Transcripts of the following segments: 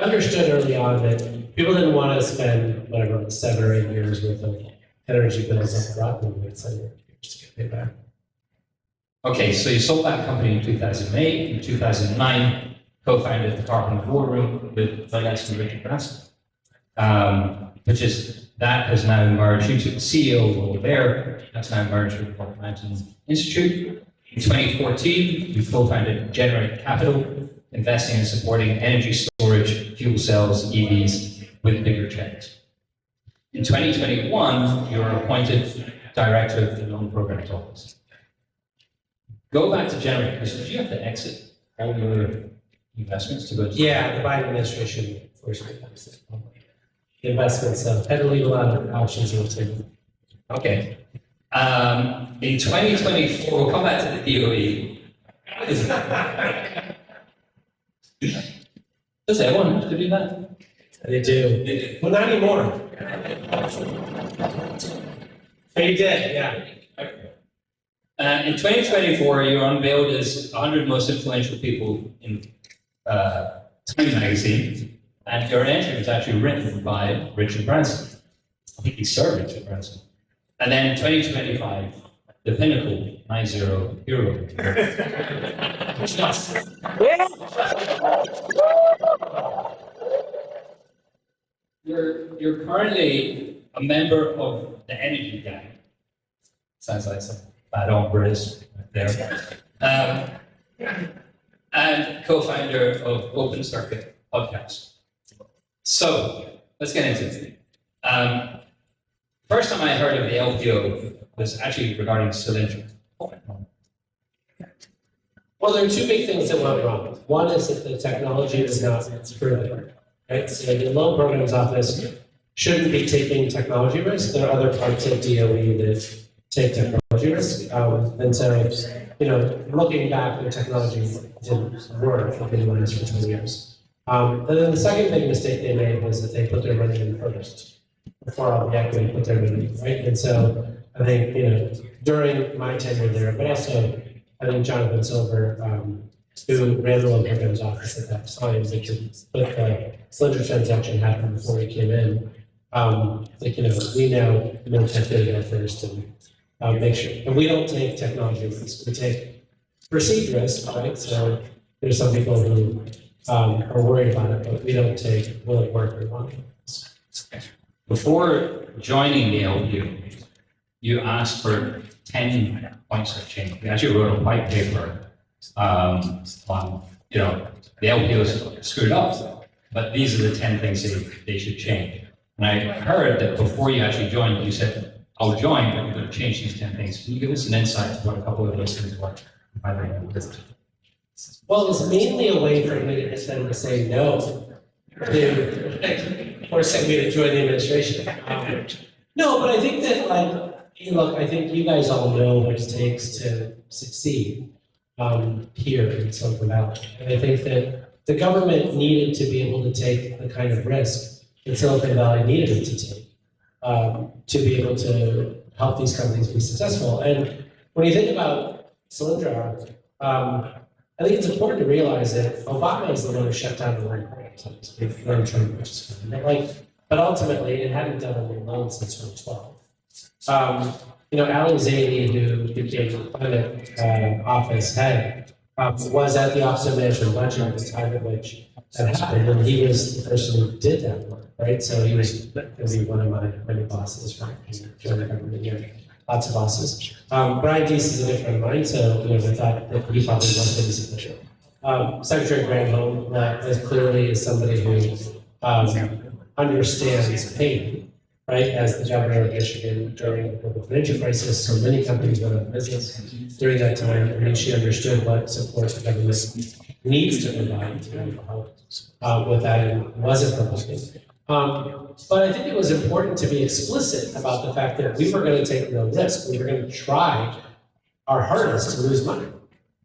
understood early on that people didn't want to spend whatever 7 or 8 years worth of energy bills up front and wait 7 years to get paid back. Okay, so you sold that company in 2008. In 2009, co-founded the Carbon Boardroom with SunEdison and Richard Branson, that has now merged. You took the CEO role there. That's now merged with the Rocky Mountain Institute. In 2014, we co-founded Generate Capital, investing and supporting energy storage, fuel cells, EVs with bigger checks. In 2021, you were appointed director of the Loan Programs Office. Go back to Generate, because did you have to exit all your investments to go to? Yeah, the Biden administration forced me to exit. The investments had to leave a lot of options on the table. Okay. In 2024, we'll come back to the DOE. Does everyone have to do that? They do. Well, not anymore. They did, yeah. In 2024, you were unveiled as 100 most influential people in Time magazine, and your entry was actually written by Richard Branson. I think he served Richard Branson. And then in 2025, the pinnacle, 9-0 hero. You're currently a member of the Energy Gang. Sounds like some bad hombres right there. And co-founder of Open Circuit Podcast. So let's get into it. First time I heard of the LPO was actually regarding Solyndra. Well, there are two big things that went wrong. One is that the technology was not proven, right? So the Loan Programs Office shouldn't be taking technology risks. There are other parts of DOE that take technology risks. And so, looking back, the technology didn't work for the lines for 20 years. And then the second big mistake they made was that they put their money in first, before all the equity put their money in, right? And so I think, during my tenure there, but also I think Jonathan Silver, who ran the Loan Programs Office at that time, but the Solyndra transaction happened before he came in. We now tend to go first and make sure. And we don't take technology risks. We take perceived risk, right? So there's some people who are worried about it, but we don't take will it work or not. Before joining the LPO, you asked for 10 points of change. You actually wrote a white paper on, the LPO screwed up, but these are the 10 things they should change. And I heard that before you actually joined, you said, I'll join, but I'm going to change these 10 things. Can you give us an insight to what a couple of those things were? Well, it's mainly a way for me to get them to say no to forcing me to join the administration. No, but I think that, I think you guys all know what it takes to succeed here in Silicon Valley. And I think that the government needed to be able to take the kind of risk that Silicon Valley needed it to take to be able to help these companies be successful. And when you think about Solyndra, I think it's important to realize that Obama is the one who shut down the loan programs, but ultimately it hadn't done any loans since 2012. Ali Zaidi, who became the climate office head, was at the Office of Management Budget at the time at which that happened, and he was the person who did that work, right? So he was going to be one of my many bosses from joining the government here. Lots of bosses. Brian Deese is a good friend of mine, so I thought that he probably was in this position. Secretary Granholm clearly is somebody who understands pain, right? As the governor of Michigan during the global financial crisis, so many companies went out of business during that time, and she understood what support the government needs to provide to help with that, and wasn't providing. But I think it was important to be explicit about the fact that we were going to take no risk. We were going to try our hardest to lose money,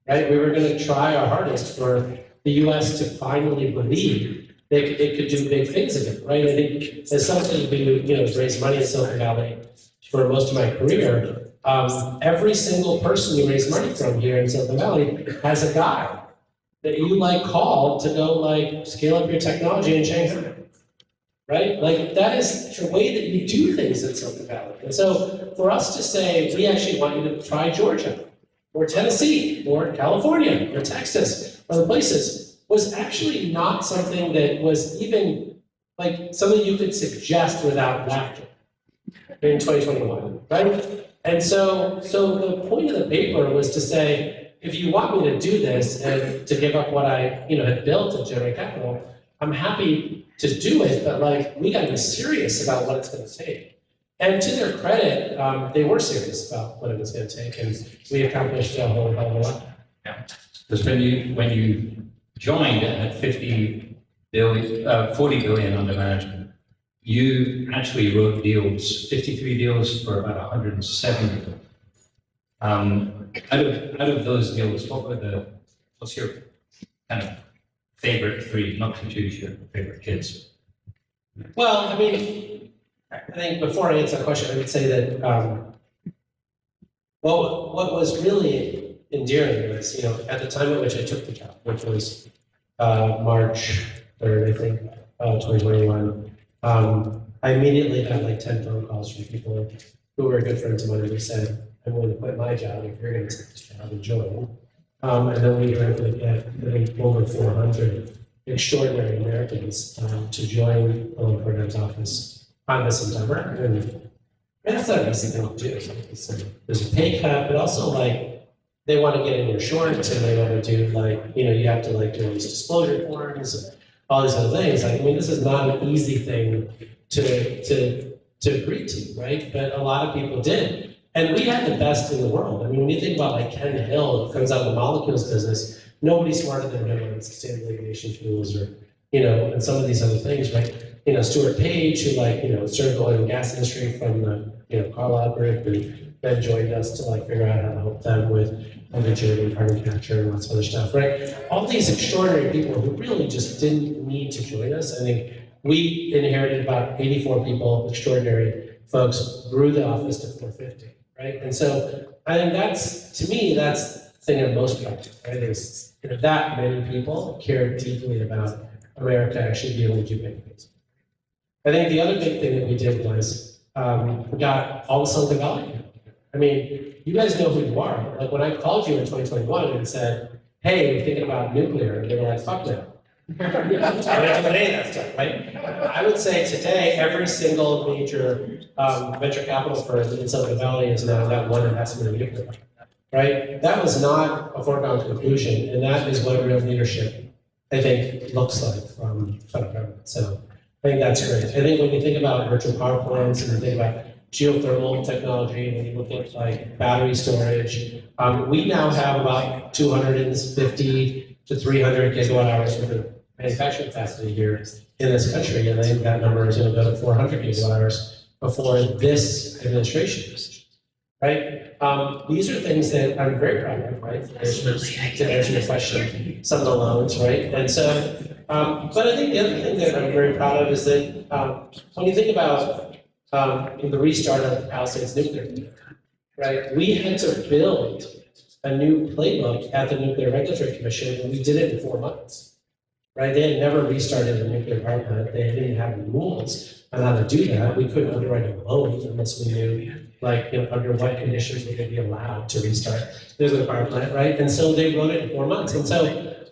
right? We were going to try our hardest for the U.S. to finally believe that it could do big things again, right? I think as somebody who raised money in Silicon Valley for most of my career, every single person you raise money from here in Silicon Valley has a guy that you like called to go like scale up your technology in Shanghai, right? Like that is the way that you do things in Silicon Valley. And so for us to say, we actually want you to try Georgia, or Tennessee, or California, or Texas, or other places, was actually not something that was even like something you could suggest without laughter in 2021, right? And so the point of the paper was to say, if you want me to do this and to give up what I had built to generate capital, I'm happy to do it, but like we got to be serious about what it's going to take. And to their credit, they were serious about what it was going to take, and we accomplished a whole hell of a lot. Yeah, because when you joined at 40 billion under management, you actually wrote deals, 53 deals for about 170 billion. Out of those deals, what's your kind of favorite three, not to choose your favorite kids? Well, I mean, I think before I answer the question, I would say that what was really endearing was, at the time at which I took the job, which was March 3rd, I think, 2021, I immediately got like 10 phone calls from people who were good friends of mine who said, I'm willing to quit my job if you're going to take this job and join. And then we were able to get, I think, over 400 extraordinary Americans to join the loan programs office on this endeavor. And that's not an easy thing to do. There's a pay cut, but also like they want to get in your shorts and they want to do like, you have to like do all these disclosure forms and all these other things. Like, I mean, this is not an easy thing to agree to, right? But a lot of people did. And we had the best in the world. I mean, when you think about like Ken Hill, who comes out of the molecules business, nobody's smarter than him on sustainable aviation fuels or, and some of these other things, right? Stuart Page, who started the oil and gas industry from the, Carlyle Group, and then joined us to like figure out how to help them with energy and carbon capture and lots of other stuff, right? All these extraordinary people who really just didn't need to join us. I think we inherited about 84 people, extraordinary folks, grew the office to 450. Right? And so I think to me, that's the thing I'm most proud of, right? Is that many people care deeply about America actually being able to do big things. I think the other big thing that we did was we got all the Silicon Valley. I mean, you guys know who you are. Like when I called you in 2021 and said, hey, we're thinking about nuclear, they were like, fuck no. I don't have any of that stuff, right? I would say today, every single major venture capital firm in Silicon Valley is now got one investment in nuclear, right? That was not a foregone conclusion, and that is what real leadership, I think, looks like from federal government. So I think that's great. I think when you think about virtual power plants and you think about geothermal technology, when you look at like battery storage, we now have about 250 to 300 gigawatt hours worth of manufacturing capacity here in this country, and I think that number is going to go to 400 gigawatt hours before this administration, right? These are things that I'm very proud of, right? To answer your question, some of the loans, right? And so, but I think the other thing that I'm very proud of is that when you think about the restart of Palisades nuclear plant, right? We had to build a new playbook at the Nuclear Regulatory Commission, and we did it in 4 months. Right? They had never restarted a nuclear power plant. They didn't have rules on how to do that. We couldn't underwrite a loan unless we knew, under what conditions we could be allowed to restart the nuclear power plant, right? And so they wrote it in 4 months. And so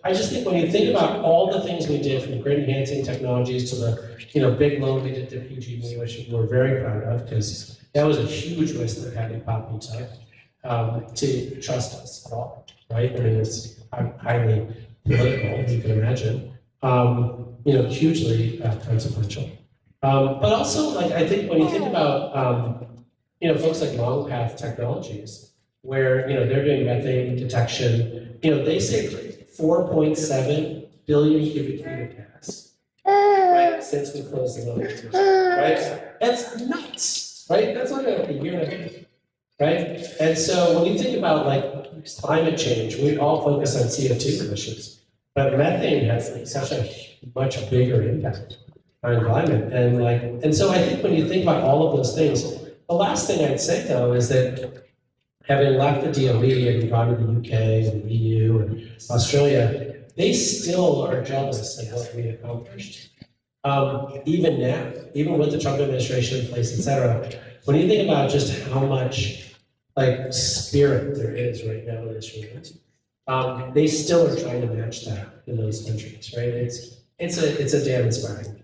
I just think when you think about all the things we did, from grid enhancing technologies to the, big loan we did to PG&E, which we're very proud of, because that was a huge risk that Patty Poppy took to trust us at all, right? I mean, it's highly political, you can imagine, hugely consequential. But also, I think when you think about, folks like Long Path Technologies, where, they're doing methane detection, they saved 4.7 billion cubic feet of gas, right, since we closed the loan, right? That's nuts, right? That's like a year and a half, right? And so when you think about, climate change, we all focus on CO2 emissions. But methane has such a much bigger impact on climate, and so I think when you think about all of those things, the last thing I'd say though is that having left the DOE and gone to the UK and the EU and Australia, they still are jealous of what we accomplished. Even now, even with the Trump administration in place, et cetera, when you think about just how much like spirit there is right now in this region, they still are trying to match that in those countries, right? It's a damn inspiring.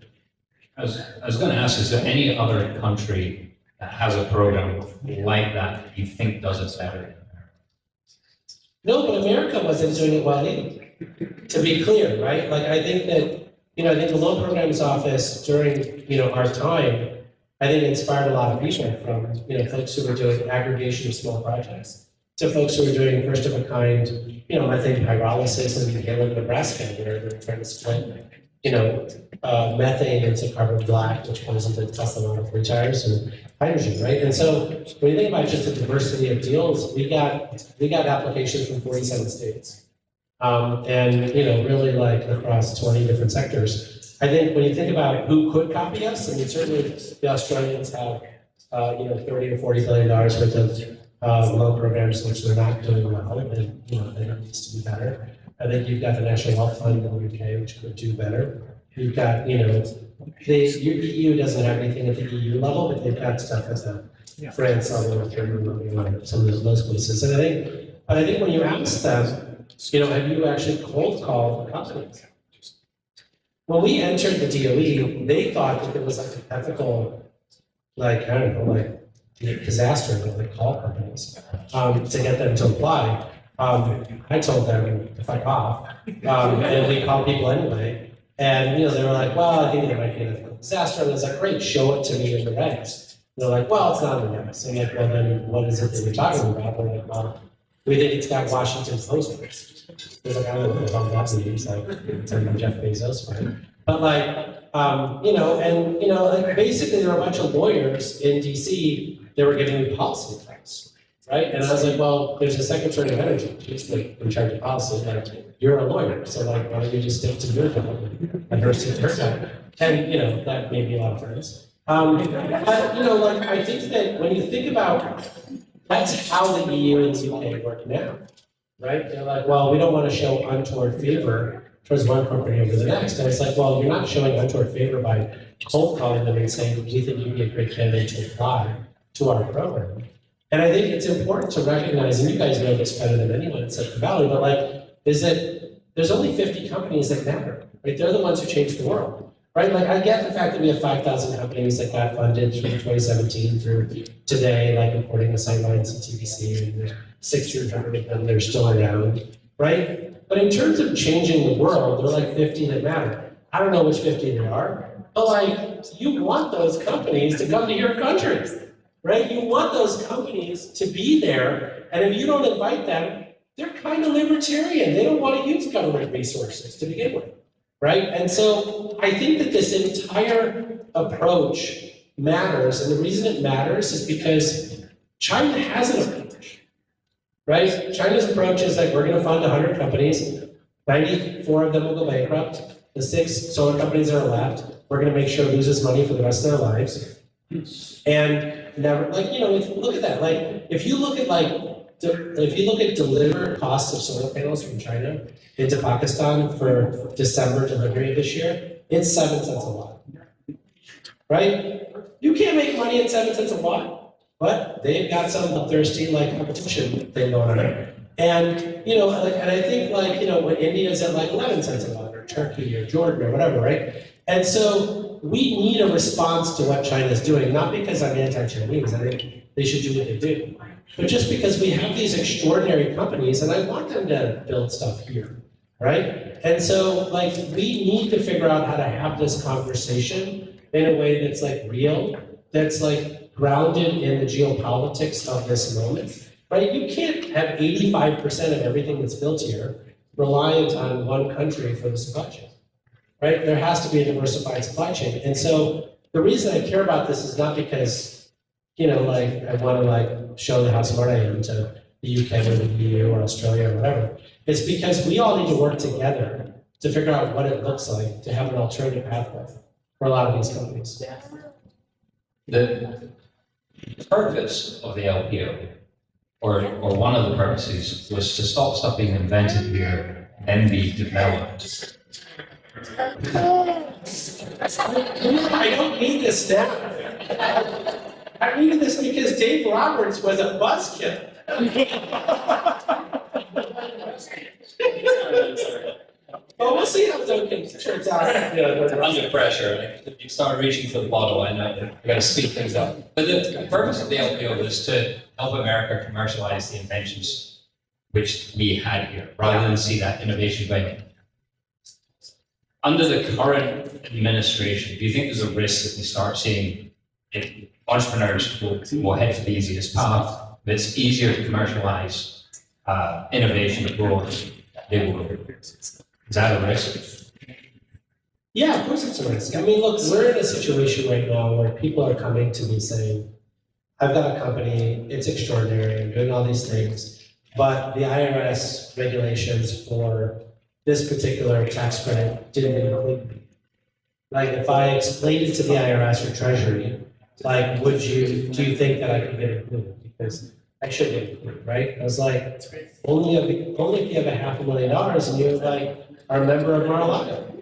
I was going to ask, is there any other country that has a program like that you think does it better than America? No, but America wasn't doing it well either. To be clear, right? Like I think that, I think the Loan Programs Office during, our time, I think inspired a lot of people from, folks who were doing aggregation of small projects to folks who were doing first of a kind, methane pyrolysis in Galen, Nebraska, where they're trying to split, methane into carbon black, which goes into Tesla Model 3 tires and hydrogen, right? And so when you think about just the diversity of deals, we got applications from 47 states. And really like across 20 different sectors. I think when you think about who could copy us, I mean, certainly the Australians have, 30 or 40 billion dollars worth of loan programs, which they're not doing well, and it needs to be better. I think you've got the National Health Fund in the UK, which could do better. You've got, the EU doesn't have anything at the EU level, but they've got stuff at the France level, Germany, some of those places. And I think when you ask them, have you actually cold called companies? When we entered the DOE, they thought that it was like an ethical, disaster to call companies to get them to apply. I told them to fuck off, and we called people anyway. And they were like, well, I think it might be an ethical disaster. And I was like, great, show it to me in the regs. And they're like, well, it's not in the regs. I'm like, well, then what is it that you're talking about? We're like, well, we think it's got Washington Post rates. There's like, I don't know about that means, like, it's like Jeff Bezos, right? But basically there were a bunch of lawyers in DC that were giving me policy advice, right? And I was like, well, there's a Secretary of Energy, she's like in charge of policy, like, you're a lawyer, so like, why don't you just stick to your job and her stick to her job? And, that made me a lot of friends. I think that when you think about, that's how the EU and the UK work now, right? They're like, well, we don't want to show untoward favor towards one company over the next. And it's like, well, you're not showing untoward favor by cold calling them and saying, we think you'd be a great candidate to apply to our program. And I think it's important to recognize, and you guys know this better than anyone in Silicon Valley, but is that there's only 50 companies that matter, right? They're the ones who change the world, right? I get the fact that we have 5,000 companies that got funded from 2017 through today, reporting the sidelines of TBC, and there's 600 of them that are still around, right? But in terms of changing the world, there are 50 that matter. I don't know which 50 there are, but you want those companies to come to your country, right? You want those companies to be there, and if you don't invite them, they're kind of libertarian. They don't want to use government resources to begin with, right? And so I think that this entire approach matters, and the reason it matters is because China has an approach, right? China's approach is we're going to fund 100 companies, 94 of them will go bankrupt, the 6 solar companies that are left, we're going to make sure loses money for the rest of their lives, and never, look at that, if you look at delivered costs of solar panels from China into Pakistan for December delivery this year, it's 7 cents a watt, right? You can't make money at 7 cents a watt, but they've got some thirsty competition thing going on. And and I think when India's at 11 cents a watt, or Turkey or Jordan or whatever, right? And so we need a response to what China's doing, not because I'm anti-Chinese, I think they should do what they do, but just because we have these extraordinary companies and I want them to build stuff here, right? And so we need to figure out how to have this conversation in a way that's real, that's grounded in the geopolitics of this moment, right? You can't have 85% of everything that's built here reliant on one country for the supply chain, right? There has to be a diversified supply chain. And so the reason I care about this is not because, I want to show how smart I am to the UK or the EU or Australia or whatever. It's because we all need to work together to figure out what it looks like to have an alternative pathway for a lot of these companies. The purpose of the LPO, or one of the purposes, was to stop stuff being invented here then be developed. I don't need this now. I needed this because Dave Roberts was a buzzkill. Well, we'll see how Duncan turns out. Under pressure, like, you start reaching for the bottle, and you got to speed things up. But the purpose of the LPO was to help America commercialize the inventions which we had here, rather than see that innovation going. Under the current administration, do you think there's a risk that we start seeing entrepreneurs will head for the easiest path? If it's easier to commercialize innovation abroad, they will. Is that a risk? Yeah, of course it's a risk. I mean, look, we're in a situation right now where people are coming to me saying, I've got a company, it's extraordinary, I'm doing all these things, but the IRS regulations for this particular tax credit didn't include me. Like, if I explained it to the IRS or Treasury, like, do you think that I could get included? Because I should get included, right? I was like, only if you have $500,000 and you're like, are a member of Mar-a-Lago,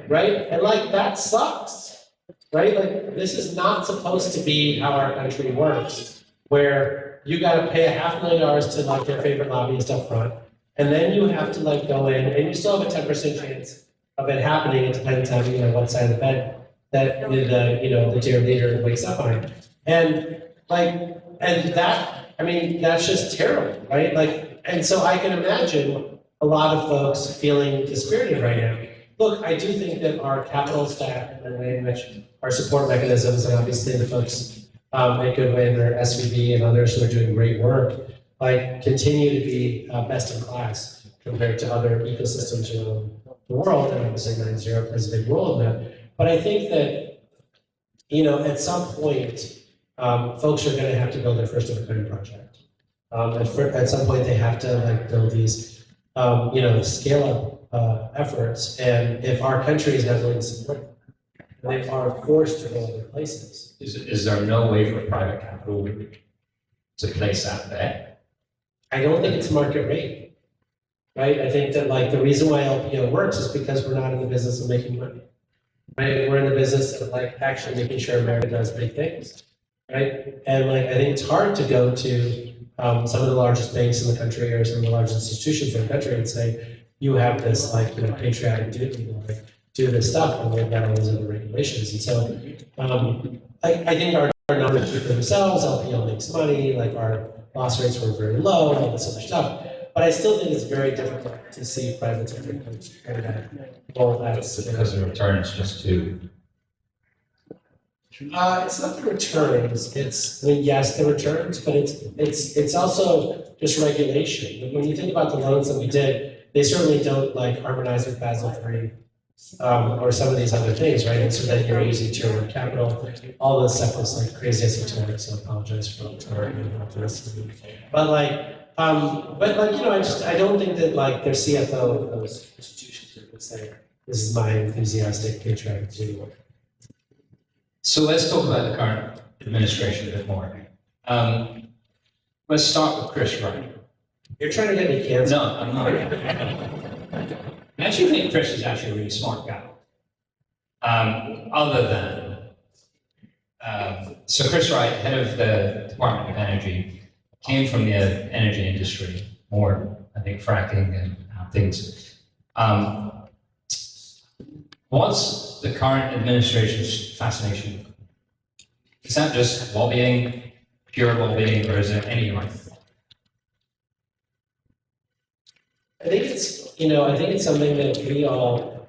right? And like, that sucks, right? Like, this is not supposed to be how our country works, where you gotta pay $500,000 to like their favorite lobbyist up front, and then you have to like go in, and you still have a 10% chance of it happening. It depends on, what side of the bed that the dear leader wakes up on. And that, I mean, that's just terrible, right? Like, and so I can imagine a lot of folks feeling dispirited right now. Look, I do think that our capital stack and the way in which our support mechanisms, and obviously the folks at Goodwin or SVB and others who are doing great work, like, continue to be best in class compared to other ecosystems around the world. And obviously 9-0 plays a big role in that. But I think that, at some point, folks are going to have to build their first of a kind project. At some point, they have to like build these scale up efforts, and if our country is not willing to support it, they are forced to go other places. Is there no way for private capital to place that bet? I don't think it's market rate, right? I think that like the reason why LPO works is because we're not in the business of making money, right? We're in the business of like actually making sure America does big things, right? And like I think it's hard to go to some of the largest banks in the country or some of the largest institutions in the country and say, you have this like, patriotic duty to like do this stuff, and we've got all these other regulations. And so I think our numbers speak for themselves, LPL makes money, like our loss rates were very low, all this other stuff. But I still think it's very difficult to see private sector folks kind of roll that. Because the returns just too. It's not the returns. Yes, the returns, but it's also just regulation. When you think about the loans that we did, they certainly don't like harmonize with Basel III or some of these other things, right? And so then you're using tier one capital. All this stuff is like crazy esoteric. So I apologize for this. But I don't think that like their CFO of those institutions would say, "This is my enthusiastic patriotic duty." So let's talk about the current administration a bit more. Let's start with Chris Wright. You're trying to get me canceled. No, I'm not. I actually think Chris is actually a really smart guy. Other than, so Chris Wright, head of the Department of Energy, came from the energy industry, more, I think, fracking and things. What's the current administration's fascination? Is that just lobbying, pure lobbying, or is there any like? I think it's something that we all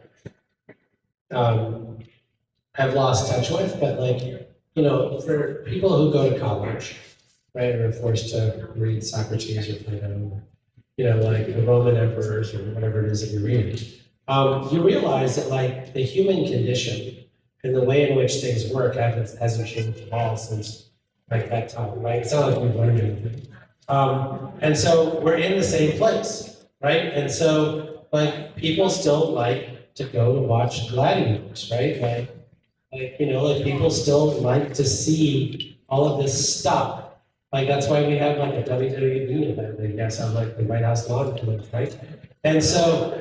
have lost touch with, but for people who go to college, right, or are forced to read Socrates or Plato, like the Roman emperors or whatever it is that you read, you realize that like the human condition and the way in which things work hasn't changed at all since like that time, right? It's not like we've learned anything. And so we're in the same place, right? And so like people still like to go to watch gladiators, right? Like people still like to see all of this stuff. Like that's why we have like a WWE event, I guess, on like the White House lawn, right? And so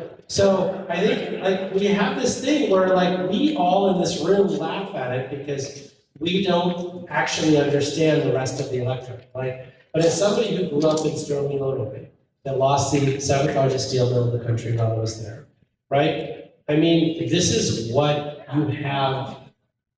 I think like we have this thing where like we all in this room laugh at it because we don't actually understand the rest of the electorate. Like, but as somebody who grew up in Sterling, Illinois, that lost the seventh largest steel mill in the country while I was there, right? I mean, this is what you have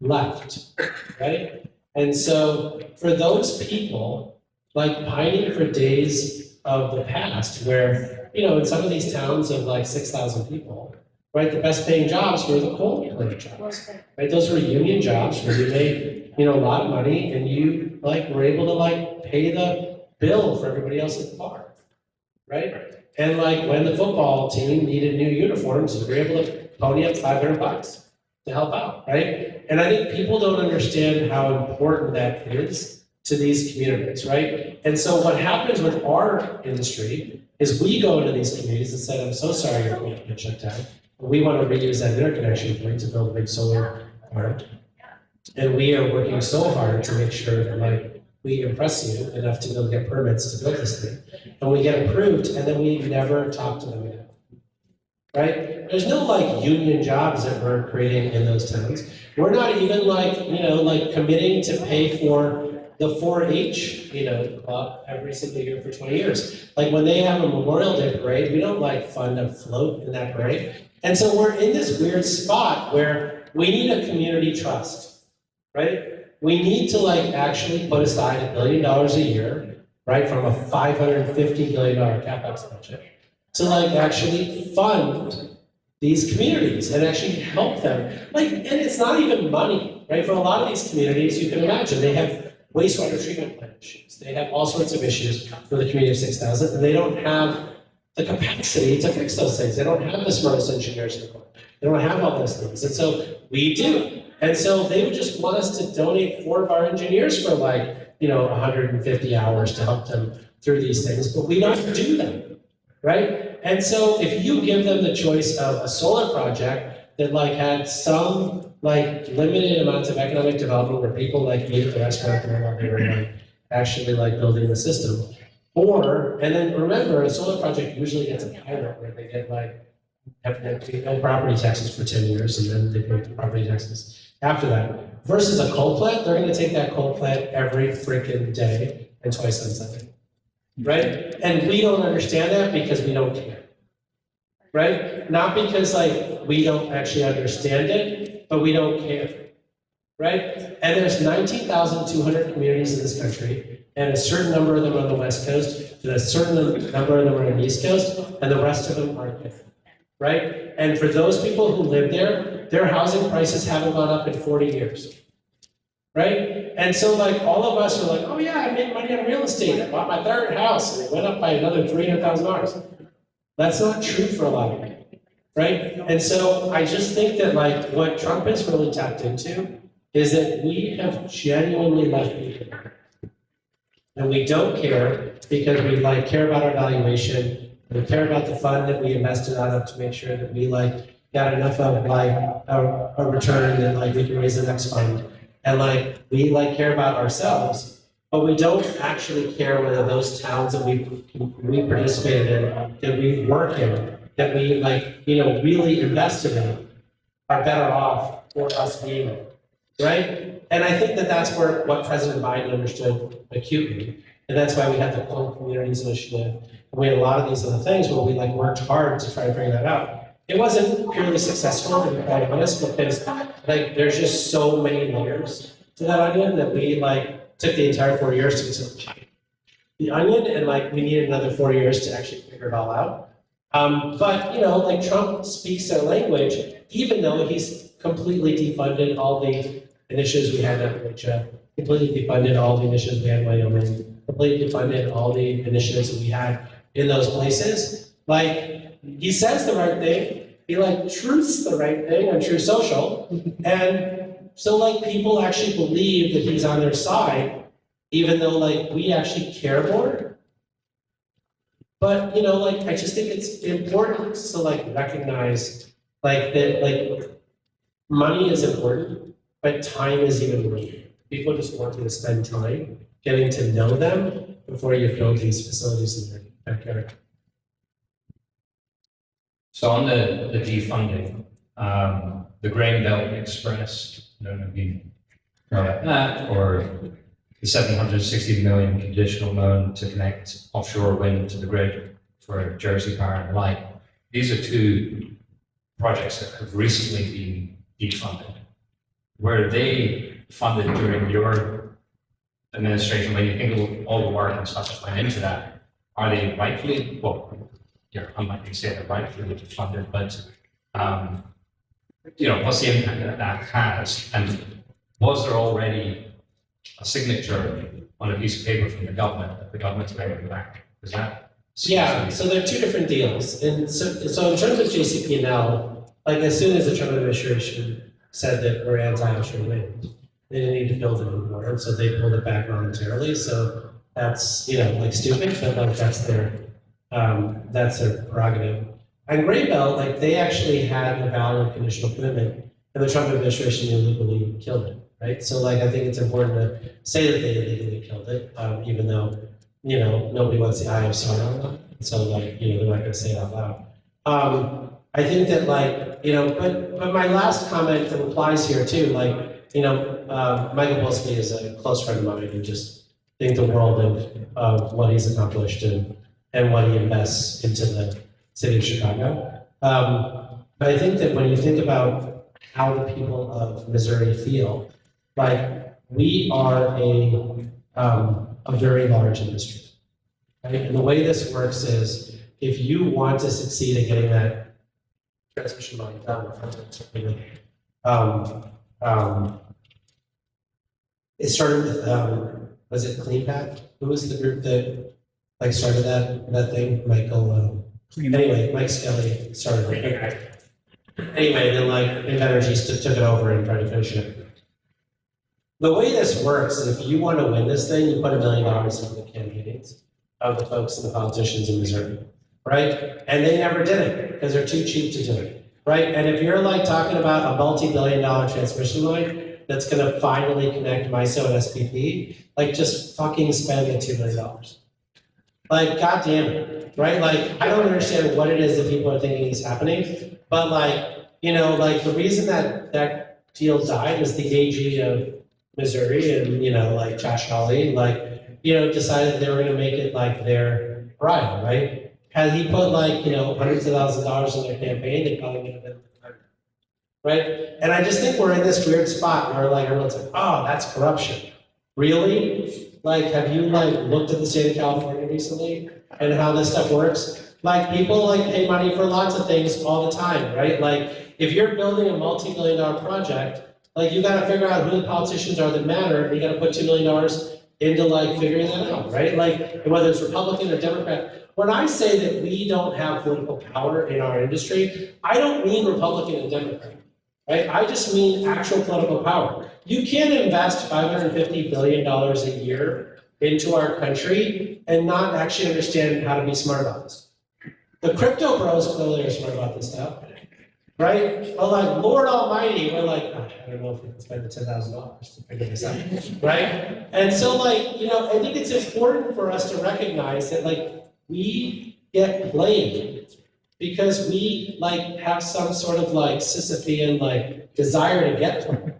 left, right? And so for those people, like pining for days of the past where, you know, in some of these towns of like 6,000 people, right, the best paying jobs were the coal plant jobs, right? Those were union jobs where you made, you know, a lot of money and you like were able to like pay the bill for everybody else at the bar, right? And like when the football team needed new uniforms, you were able to pony up $500 to help out, right? And I think people don't understand how important that is to these communities, right? And so what happens with our industry is we go into these communities and say, I'm so sorry your coal plant shut down. We want to reuse that interconnection point to build a big solar farm. And we are working so hard to make sure that like we impress you enough to go get permits to build this thing. And we get approved and then we never talk to them again. Right? There's no like union jobs that we're creating in those towns. We're not even like, you know, like committing to pay for the 4-H, you know, club every single year for 20 years. Like when they have a Memorial Day parade, we don't like fund a float in that parade. And so we're in this weird spot where we need a community trust, right? We need to like actually put aside $1 billion a year, right, from a $550 billion CapEx budget to like actually fund these communities and actually help them. Like, and it's not even money, right? For a lot of these communities, you can imagine they have wastewater treatment plant issues. They have all sorts of issues for the community of 6,000, and they don't have the capacity to fix those things. They don't have the smartest engineers in the world. They don't have all those things. And so we do. And so they would just want us to donate 4 of our engineers for like, you know, 150 hours to help them through these things, but we don't do them, right? And so if you give them the choice of a solar project that like had some like limited amounts of economic development where people like ate at the restaurant there while they were like actually like building the system. Or, and then remember, a solar project usually gets a pilot where they get like, have to pay no property taxes for 10 years and then they pay the property taxes after that. Versus a coal plant, they're gonna take that coal plant every freaking day and twice on Sunday, right? And we don't understand that because we don't care, right? Not because like we don't actually understand it, but we don't care, right? And there's 19,200 communities in this country, and a certain number of them are on the West Coast, and a certain number of them are on the East Coast, and the rest of them aren't there, right? And for those people who live there, their housing prices haven't gone up in 40 years, right? And so like all of us are like, oh yeah, I made money on real estate, I bought my third house, and it went up by another $300,000. That's not true for a lot of people, right? And so I just think that like what Trump has really tapped into is that we have genuinely left people. And we don't care because we like care about our valuation, we care about the fund that we invested out of to make sure that we like got enough of like a return that like we can raise the next fund. And like we like care about ourselves, but we don't actually care whether those towns that we participated in, that we work in, that we like, you know, really invested in are better off for us being there, right? And I think that that's where what President Biden understood acutely. And that's why we had the Coal Communities Initiative. And we had a lot of these other things where we like worked hard to try to figure that out. It wasn't purely successful, to be quite honest, because like there's just so many layers to that onion that we like took the entire 4 years to get to the onion, and like we needed another 4 years to actually figure it all out. But you know, like Trump speaks their language, even though he's completely defunded all the initiatives we had in Appalachia, completely defunded all the initiatives we had in Wyoming, completely defunded all the initiatives that we had in those places. Like, he says the right thing, he like truths the right thing on True Social, and so like people actually believe that he's on their side, even though like we actually care more. But you know, like I just think it's important to like recognize like that like money is important, but time is even more. People just want you to spend time getting to know them before you build these facilities in their backyard. So on the defunding, the Grain Belt Express, I don't know if you know about that, or the 760 million conditional loan to connect offshore wind to the grid for Jersey Power and the like. These are two projects that have recently been defunded. Were they funded during your administration? When you think of all the work and stuff that went into that, are they rightfully, well, you're unlikely to say they're rightfully funded, but what's the impact that that has? And was there already a signature on a piece of paper from the government that the government's paying back? Is that? Yeah, so there are two different deals. And so in terms of JCP&L, like as soon as the Trump administration said that we're anti-offshore wind, they didn't need to build it anymore, and so they pulled it back voluntarily. So that's like stupid, but like that's their prerogative. And Grain Belt, like they actually had a valid conditional commitment, and the Trump administration illegally killed it, right? So like I think it's important to say that they illegally killed it, even though nobody wants the eye of Sauron on them. So like they're not going to say it out loud. I think that but my last comment that applies here too, Michael Polsky is a close friend of mine, and just think the world of what he's accomplished and what he invests into the city of Chicago. But I think that when you think about how the people of Missouri feel, we are a very large industry, right? And the way this works is if you want to succeed in getting that transmission line done, it started with, was it CleanPath? Who was the group that started that thing? Mike Skelly started it. Anyway, then Invenergy took it over and tried to finish it. The way this works is if you want to win this thing, you put $1 million into the campaigns of the folks and the politicians in Missouri, right? And they never did it because they're too cheap to do it, right? And if you're talking about a multi-billion-dollar transmission line that's going to finally connect MISO and SPP, just fucking spend the $2 million. God damn it, right? I don't understand what it is that people are thinking is happening, but the reason that deal died is the AG of Missouri and Josh Hawley decided they were going to make it their bride, right? Had he put hundreds of thousands of dollars in their campaign, they probably would have been right. And I just think we're in this weird spot where everyone's oh, that's corruption. Really? Have you looked at the state of California recently and how this stuff works? People pay money for lots of things all the time, right? If you're building a multi-billion-dollar project, you got to figure out who the politicians are that matter, and you got to put $2 million into figuring that out, right? Whether it's Republican or Democrat. When I say that we don't have political power in our industry, I don't mean Republican and Democrat, right? I just mean actual political power. You can't invest $550 billion a year into our country and not actually understand how to be smart about this. The crypto bros clearly are smart about this stuff, right? But Lord Almighty, we're I don't know if we can spend the $10,000 to figure this out, right? And so I think it's important for us to recognize that we get blamed because we have some sort of Sisyphean desire to get there,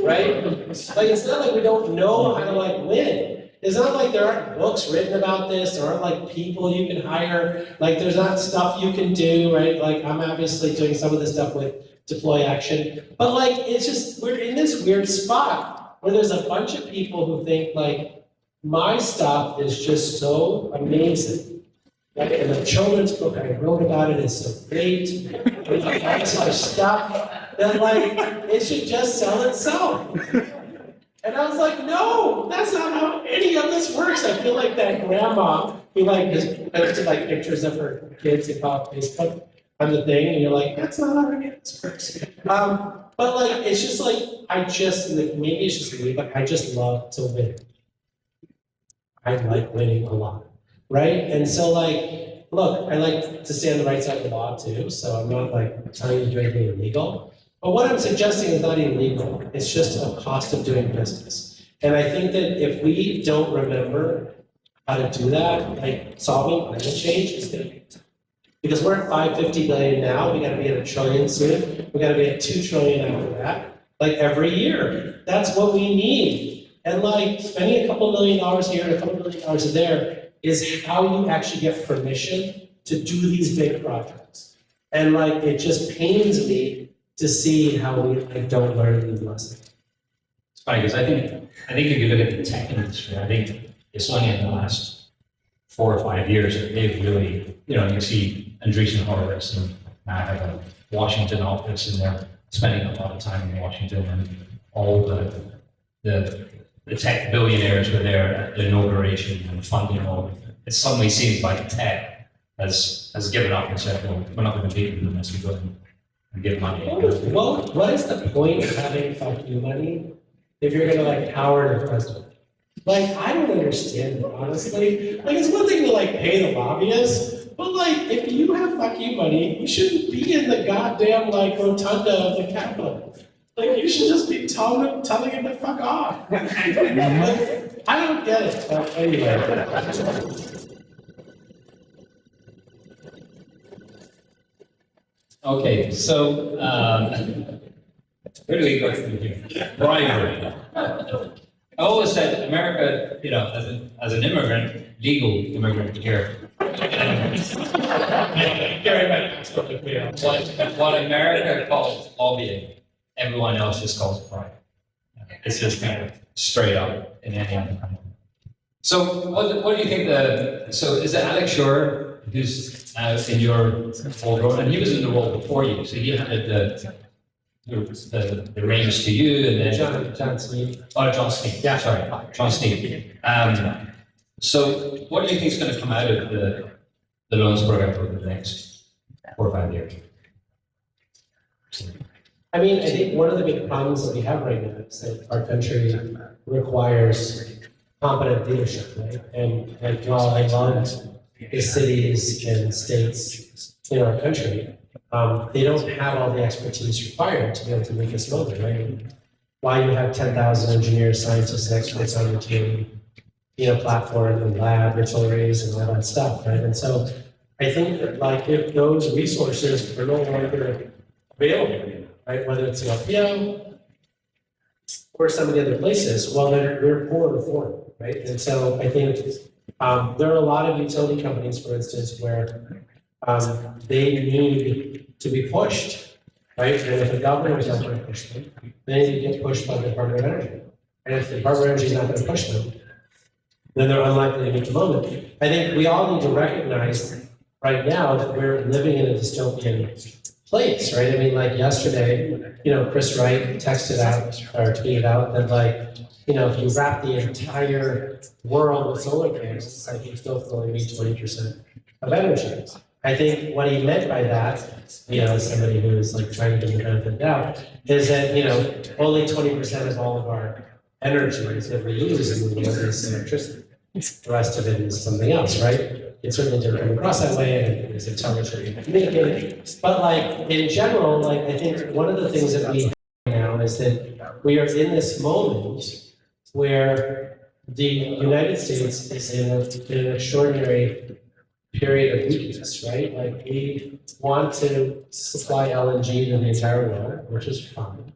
right? It's not we don't know how to win. It's not there aren't books written about this, there aren't people you can hire, there's not stuff you can do, right? I'm obviously doing some of this stuff with Deploy Action, but it's just, we're in this weird spot where there's a bunch of people who think my stuff is just so amazing. And the children's book I wrote about it is so great, and all this other stuff, that it should just sell itself. And I was no, that's not how any of this works. I feel like that grandma who just posted pictures of her kids and off Facebook on the thing, and you're that's not how any of this works. But it's just I just maybe it's just me, but I just love to win. I like winning a lot, right? And so look, I like to stay on the right side of the law too, so I'm not telling you to do anything illegal. But what I'm suggesting is not illegal. It's just a cost of doing business. And I think that if we don't remember how to do that, solving climate change is going to be tough. Because we're at 550 billion now, we gotta be at $1 trillion soon, we gotta be at 2 trillion after that, like every year. That's what we need. And like spending a couple $1 million here and a couple $1 million there is how you actually get permission to do these big projects. And like, it just pains me to see how we like, don't learn these lessons. It's funny, because I think if you look at the tech industry, I think it's only in the last 4 or 5 years that they've really, you see Andreessen Horowitz and now have a Washington office, and they're spending a lot of time in Washington, and all the tech billionaires were there at the inauguration and funding all of it. It suddenly seems like tech has given up and said, well, we're not going to compete with them unless we go and give money. Well, what is the point of having fuck you money if you're gonna like power the president? Like, I don't understand it, honestly. Like, it's one thing to like pay the lobbyists, but like, if you have fuck you money, you shouldn't be in the goddamn like rotunda of the Capitol. Like, you should just be telling him to fuck off. Like, I don't get it, but anyway. Okay, so where do we go from here? Bribery. I always said America, as an immigrant, legal immigrant here, what America calls lobbying, everyone else just calls it bribery. It's just kind of straight up in any other country. So what do you think so is it Alex Shore who's now in your old role, and he was in the role before you, so he handed the reins to you, and then John Sneed. Oh, John Sneed. Yeah, sorry, John Sneed. So what do you think is going to come out of the loans program over the next 4 or 5 years? I mean, I think one of the big problems that we have right now is that our country requires competent leadership, right? And while I love the cities and states in our country, they don't have all the expertise required to be able to make us move, right? Why you have 10,000 engineers, scientists, and experts on your team, platform and laboratories and all that stuff, right? And so I think that like if those resources are no longer available, right, whether it's the LPO or some of the other places, well, then we're poor for it, right? And so I think there are a lot of utility companies, for instance, where they need to be pushed, right? And if the government is not going to push them, they need to get pushed by the Department of Energy. And if the Department of Energy is not going to push them, then they're unlikely to meet the moment. I think we all need to recognize right now that we're living in a dystopian place, right? I mean, like yesterday, Chris Wright texted out or tweeted out that if you wrap the entire world with solar panels, it's like you still can only meet 20% of energy. I think what he meant by that, as somebody who is like trying to give the benefit of the doubt, is that only 20% of all of our energy that we use in the world is electricity. The rest of it is something else, right? It certainly didn't come across that way, and it's intelligently communicated. But in general, I think one of the things that we have now is that we are in this moment where the United States is in an extraordinary period of weakness, right? We want to supply LNG to the entire world, which is fine.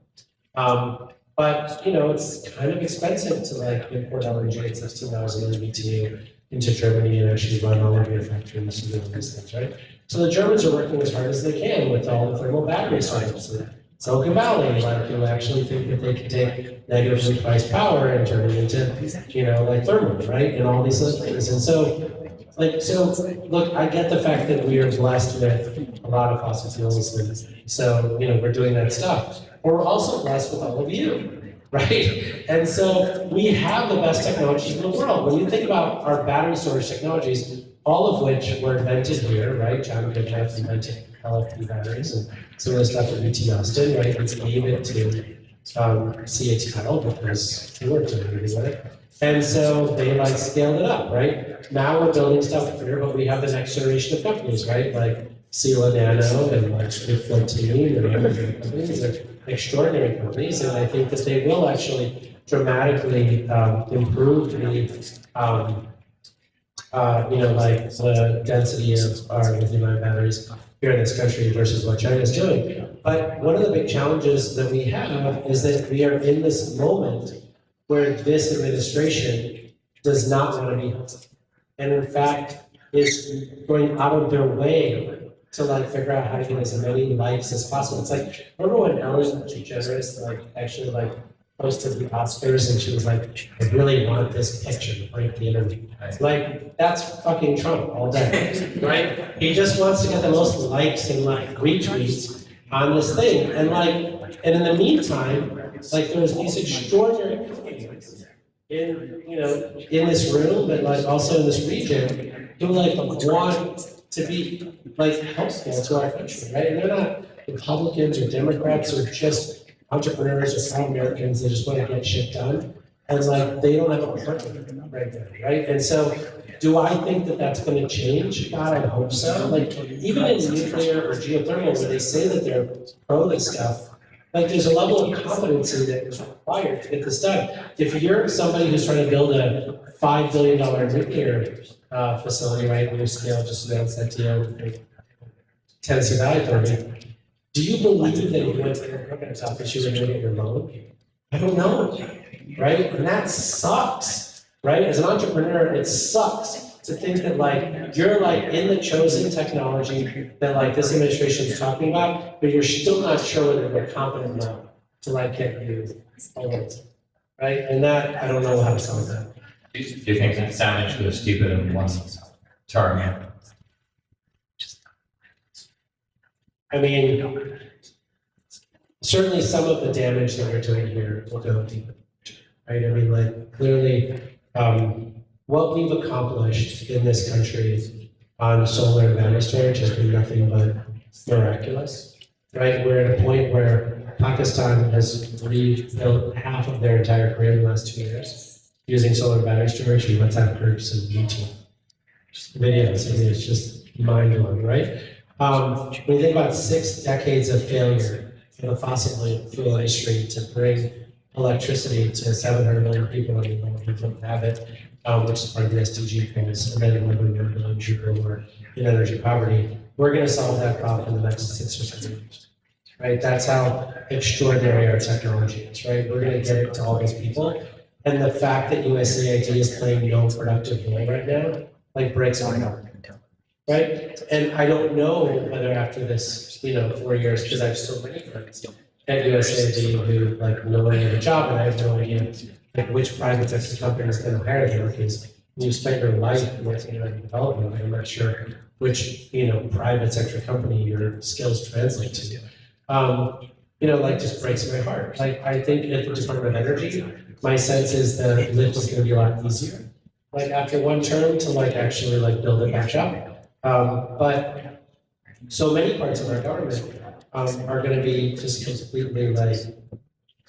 But it's kind of expensive to import LNG at 16,000 BTU into Germany and actually run all of your factories and do all these things, right? So the Germans are working as hard as they can with all the thermal battery startups. Silicon Valley, people actually think that they can take negatively priced power and turn it into, thermal, right? And all these other things. And so, look, I get the fact that we are blessed with a lot of fossil fuels, and so, we're doing that stuff. But we're also blessed with all of you, right? And so we have the best technologies in the world. When you think about our battery storage technologies, all of which were invented here, right? John Goodenough invented LFP batteries and some of the stuff at UT Austin, right? We gave it to C.H. Tuttle because he worked in it anyway. And so they scaled it up, right? Now we're building stuff here, but we have the next generation of companies, right? Like Sila Nano and Split 14 and other companies are extraordinary companies, and I think that they will actually dramatically improve like the density of our lithium-ion batteries here in this country versus what China is doing. But one of the big challenges that we have is that we are in this moment where this administration does not want to be helpful. And in fact, is going out of their way to like figure out how to get as many likes as possible. It's like, remember when Ellen DeGeneres like actually like hosted the Oscars and she was like, I really want this picture to break the internet. Like, that's fucking Trump all day, right? He just wants to get the most likes and like retweets on this thing. And like, and in the meantime, like there's these extraordinary companies in, in this room, but like also in this region who like want to be like helpful to our country, right? And they're not Republicans or Democrats or just entrepreneurs or proud Americans that just want to get shit done. And like, they don't have a partner right there, right? And so, do I think that that's going to change? God, I hope so. Like, even in nuclear or geothermal, where they say that they're pro this stuff, like, there's a level of competency that is required to get this done. If you're somebody who's trying to build a $5 billion nuclear facility, right, new scale, just announced that deal with the Tennessee Valley Authority, do you believe that if you went to the program's office, you were going to get your loan? I don't know, right? And that sucks, right? As an entrepreneur, it sucks to think that like you're like in the chosen technology that like this administration is talking about, but you're still not sure whether they're competent enough to like get you forward, right? And that I don't know how to solve that. Do you think that damage was deeper than one term? I mean, certainly some of the damage that we're doing here will go deeper, right? I mean, like clearly, what we've accomplished in this country on solar and battery storage has been nothing but miraculous, right? We're at a point where Pakistan has rebuilt half of their entire grid in the last 2 years using solar and battery storage in WhatsApp groups and YouTube videos. I mean, it's just mind-blowing, right? When you think about 6 decades of failure in the fossil fuel industry to bring electricity to 700 million people in the world who don't have it, which is part of the SDG goals, and then 11 million people who are in energy poverty, we're going to solve that problem in the next 6 or 7 years, right? That's how extraordinary our technology is, right? We're going to get it to all these people, and the fact that USAID is playing no productive role right now, like breaks my heart. Right? And I don't know whether after this, 4 years, because I have so many friends at USAID who like no one have a job, and I have no idea like which private sector company is going to hire them, because you spend your life with development. I'm not sure which private sector company your skills translate to. Like just breaks my heart. Like I think at the Department of Energy, my sense is the lift is going to be a lot easier. Like after one term to like actually like build it back up. But so many parts of our government are going to be just completely like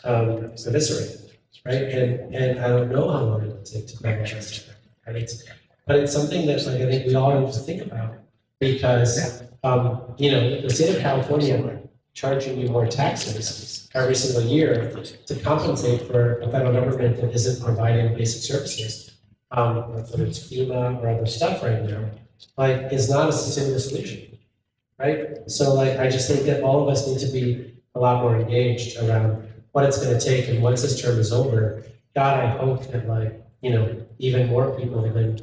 eviscerated, right? And I don't know how long it will take to build this, right? But it's something that like I think we all need to think about, because the state of California charging you more taxes every single year to compensate for a federal government that isn't providing basic services, whether it's FEMA or other stuff right now, like is not a sustainable solution, right? So like I just think that all of us need to be a lot more engaged around what it's going to take, and once this term is over, God, I hope that like even more people than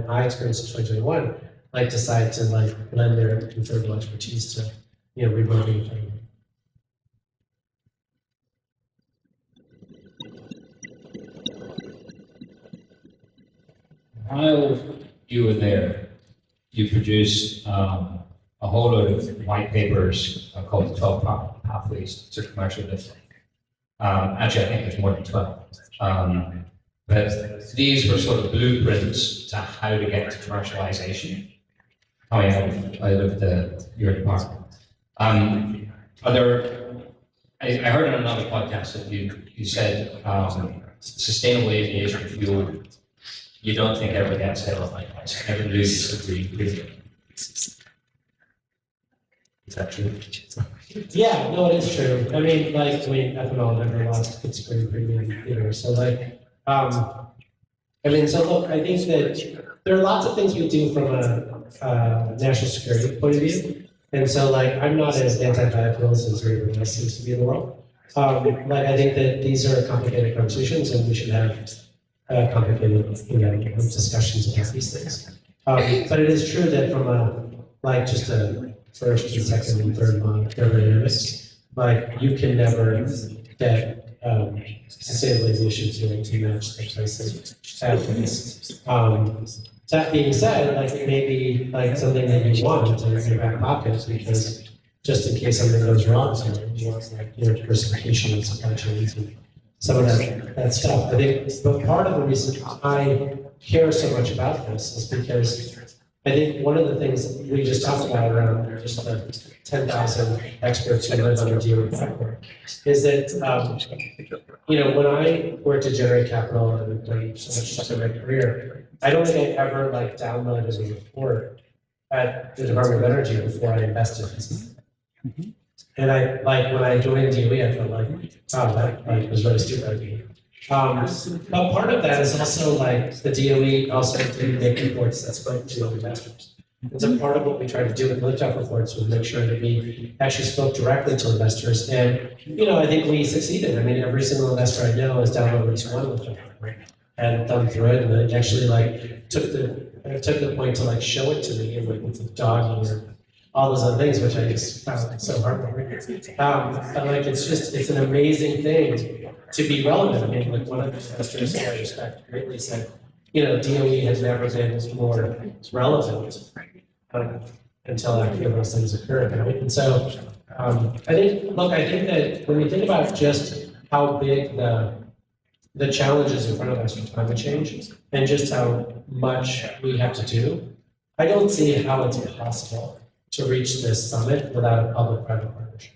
I experienced in 2021 like decide to like lend their considerable expertise to rebuilding the economy. While you were there, you produced a whole load of white papers called the 12 Pathways to Commercial Lithium. Actually, I think there's more than 12. But these were sort of blueprints to how to get to commercialization coming out of your department. I heard on another podcast that you said sustainable aviation fuel, you don't think ever gets hit on like this. Never loses the green. Is that true? Yeah, no, it is true. I mean, ethanol never lost its green premium either. So I mean, so look, I think that there are lots of things we do from a national security point of view. And so like, I'm not as anti-biofuels as everybody else seems to be in the world. Like, I think that these are complicated conversations and we should have complicated, discussions about these things. But it is true that from like just a first and second and third month thermodynamics, like you can never get sustainable aviation fuel to match the prices at least. That being said, like it may be like something that you want in your back pocket because just in case something goes wrong, so you want like diversification of supply chains and some of that stuff. I think, but part of the reason I care so much about this is because I think one of the things we just talked about around just the 10,000 experts who live on the DOE platform is that, when I worked to generate capital and played so much stuff in my career, I don't think I ever like downloaded a report at the Department of Energy before I invested in something. And I, like, when I joined DOE, I felt like, oh, that was really stupid of me. But part of that is also like the DOE also didn't make reports that spoke to investors. And so part of what we tried to do with liftoff reports was make sure that we actually spoke directly to investors. And, I think we succeeded. I mean, every single investor I know has downloaded at least one liftoff report and done through it. And then actually like took the point to like show it to me and like with the dog or all those other things, which I just found so heartwarming. But like, it's an amazing thing to be relevant. I mean, like one of the investors that I respect greatly said, DOE has never been more relevant until after those things occurred, right? And so I think that when we think about just how big the challenges in front of us with climate change and just how much we have to do, I don't see how it's possible to reach this summit without a public-private partnership.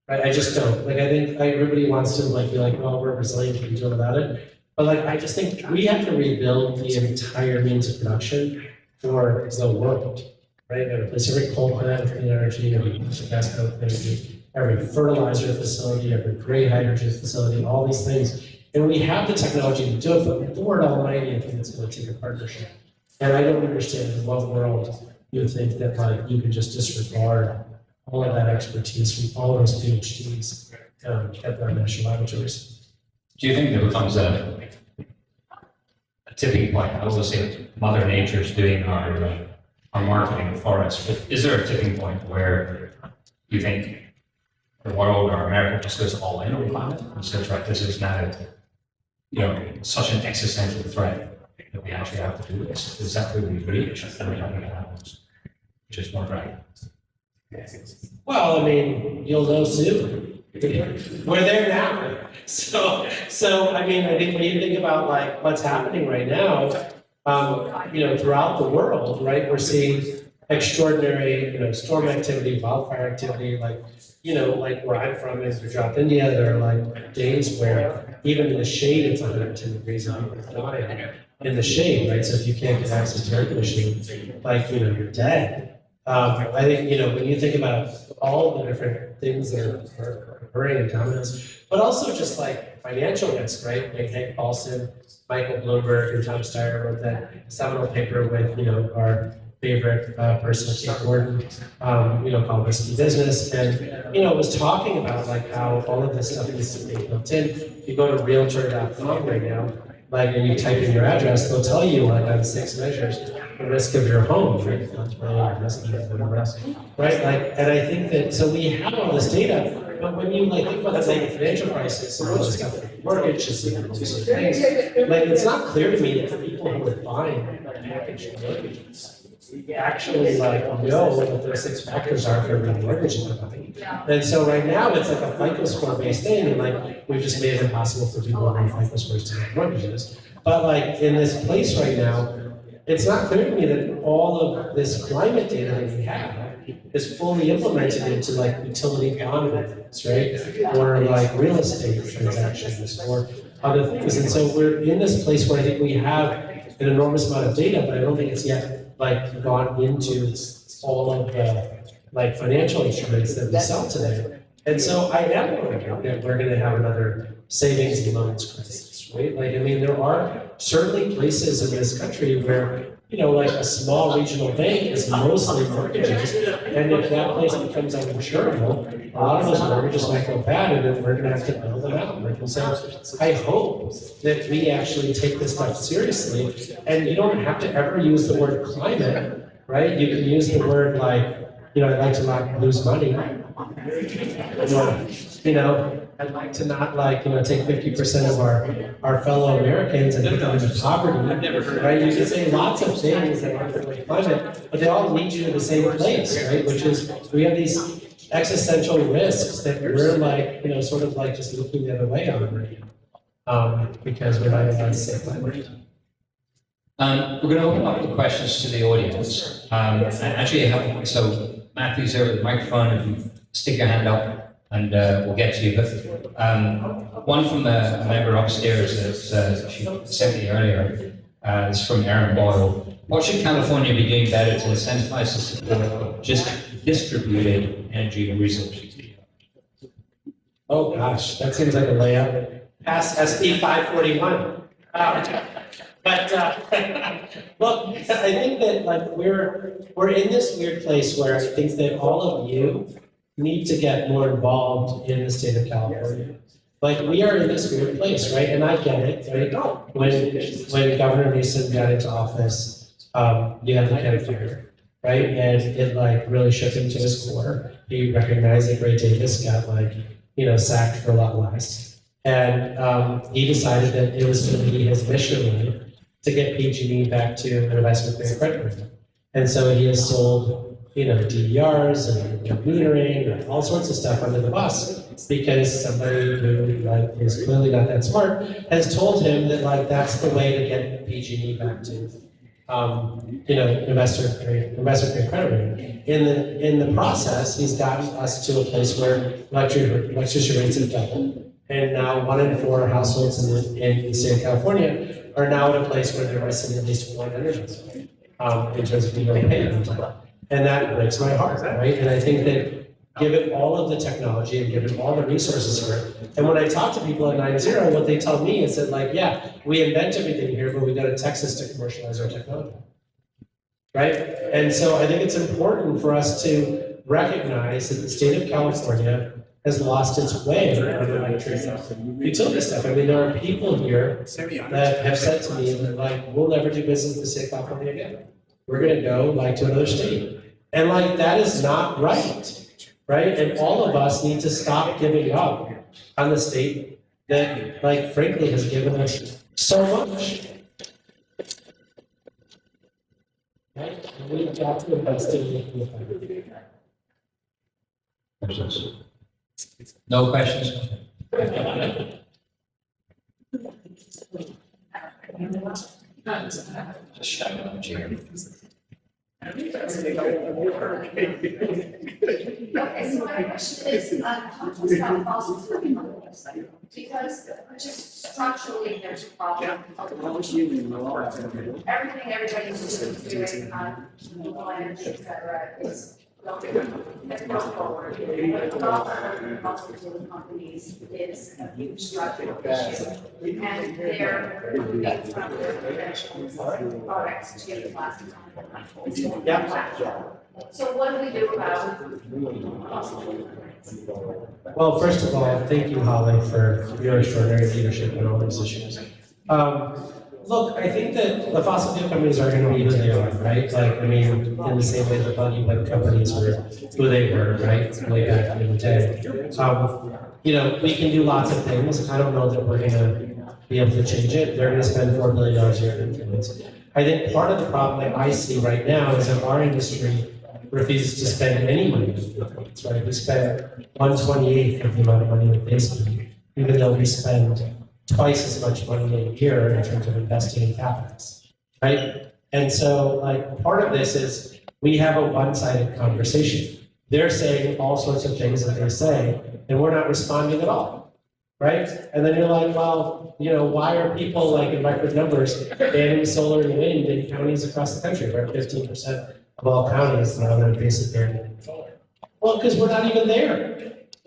Right? I just don't. Like, I think everybody wants to like be like, well, we're resilient, we can do it without it. But like, I just think we have to rebuild the entire means of production for the world, right? Replace every coal plant with clean energy, every gas plant with energy, every fertilizer facility, every gray hydrogen facility, all these things. And we have the technology to do it, but Lord Almighty, I think it's going to take a partnership. And I don't understand in what world you think that like you can just disregard all of that expertise from all those PhDs at the national laboratories. Do you think there becomes a tipping point? I will say Mother Nature's doing our marketing for us, but is there a tipping point where you think the world or America just goes all in on climate and says, right, this is now, such an existential threat that we actually have to do this? Is that really reach? I mean, I think it happens. Just more right. Well, I mean, you'll know soon. We're there now. So I mean, I think when you think about like what's happening right now, throughout the world, right, we're seeing extraordinary, storm activity, wildfire activity, like where I'm from in Gujarat, India, there are like days where even in the shade, it's 110 degrees and people die in the shade, right? So if you can't get access to air conditioning, like, you're dead. I think, when you think about all the different things that are occurring in dominoes, but also just like financial risk, right? Like Hank Paulson, Michael Bloomberg, and Tom Steyer wrote that seminal paper with, our favorite person, Kate Gordon, called Risky Business. And, was talking about like how all of this stuff needs to be built in. If you go to realtor.com right now, like, and you type in your address, they'll tell you like on 6 measures, the risk of your home, right? Right? Like, and I think that, so we have all this data, but when you like think about the global financial crisis and all this stuff like mortgages and all these things, like it's not clear to me that people who are buying mortgage mortgages actually like know what those 6 factors are for every mortgage in the company. And so right now it's like a FICO score based thing, and like we've just made it impossible for people who have FICO scores to get mortgages. But like in this place right now, it's not clear to me that all of this climate data that we have is fully implemented into like utility bond methods, right? Or like real estate transactions or other things. And so we're in this place where I think we have an enormous amount of data, but I don't think it's yet like gone into all of the like financial instruments that we sell today. And so I am worried that we're going to have another savings and loans crisis, right? Like, I mean, there are certainly places in this country where, like a small regional bank is mostly mortgages. And if that place becomes uninsurable, a lot of those mortgages might go bad and then we're going to have to bail them out. And so I hope that we actually take this stuff seriously. And you don't have to ever use the word climate, right? You can use the word like, I'd like to not lose money. I'd like to not take 50% of our fellow Americans and put them into poverty. Right? You can say lots of things that aren't really climate, but they all lead you to the same place, right? Which is we have these existential risks that we're sort of just looking the other way on right now. Because we're not allowed to say climate. We're going to open up the questions to the audience. And actually, so Matthew's there with the microphone. If you stick your hand up, and we'll get to you. But one from a member upstairs that she sent me earlier is from Aaron Boyle. What should California be doing better to incentivize the support of just distributed energy resources? Oh gosh, that seems like a layup. Pass SB 541. But look, I think that we're in this weird place where I think that all of you need to get more involved in the state of California. We are in this weird place, right? And I get it, right? When Governor Newsom got into office, you had the campaign, right? And it really shook him to his core. He recognized that Ray Davis got sacked for a lot less. And he decided that it was going to be his mission to get PG&E back to an investment-grade credit rating. And so he has sold, DERs and metering and all sorts of stuff under the bus because somebody who is clearly not that smart has told him that that's the way to get PG&E back to investment-grade credit rating. In the process, he's gotten us to a place where electricity rates have doubled, and now 1 in 4 households in the state of California are now at a place where they're missing at least one energy bill in terms of being able to pay them. And that breaks my heart, right? And I think that given all of the technology and given all the resources for it, and when I talk to people at 9-0, what they tell me is that yeah, we invent everything here, but we go to Texas to commercialize our technology, right? And so I think it's important for us to recognize that the state of California has lost its way on electricity utility stuff. I mean, there are people here that have said to me that we'll never do business in the state of California again. We're going to go to another state. And that is not right? And all of us need to stop giving up on the state that frankly has given us so much. Right? And we've got to invest in it. Questions? No questions? Okay, so my question is, talk to us about fossil fuel on the website, because just structurally, there's a problem. Everything everybody's doing on renewable energy, et cetera, is going forward. But the problem with fossil fuel companies is a huge structural issue, and they're moving from their conventional products to plastic. Yeah. So what do we do about Well, first of all, thank you, Holly, for your extraordinary leadership on all these issues. Look, I think that the fossil fuel companies are going to be who they are, right? In the same way the buggy whip companies were who they were, right? Way back in the day. We can do lots of things. I don't know that we're going to be able to change it. They're going to spend $4 billion a year in influence. I think part of the problem that I see right now is that our industry refuses to spend any money on influence, right? We spend 1/28th of the amount of money that they spend, even though we spend twice as much money a year in terms of investing in CapEx, right? And so, part of this is we have a one-sided conversation. They're saying all sorts of things that they say, and we're not responding at all, right? And then you're like, well, why are people in record numbers banning solar and wind in counties across the country? We're at 15% of all counties now that are basically banning solar. Well, because we're not even there.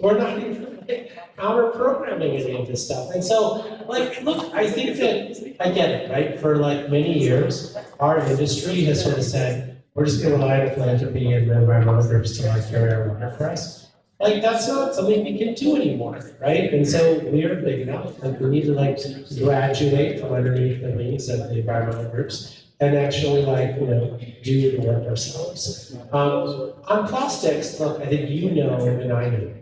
We're not even counter programming any of this stuff. And so, like, look, I think that I get it, right? For like many years, our industry has sort of said, we're just gonna rely on philanthropy and the environmental groups to like carry our water for us. Like, that's not something we can do anymore, right? And so we're big enough, like we need to like graduate from underneath the wings of the environmental groups and actually like, do the work ourselves. On plastics, look, I think you know and I know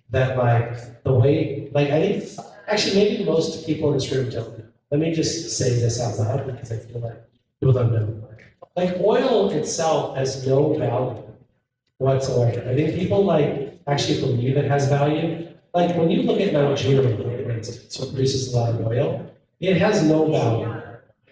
that like the way, like I think, actually maybe most people in this room don't know. Let me just say this out loud because I feel like people don't know. Like oil itself has no value whatsoever. I think people like actually believe it has value. Like when you look at Nigeria, for instance, which produces a lot of oil, it has no value,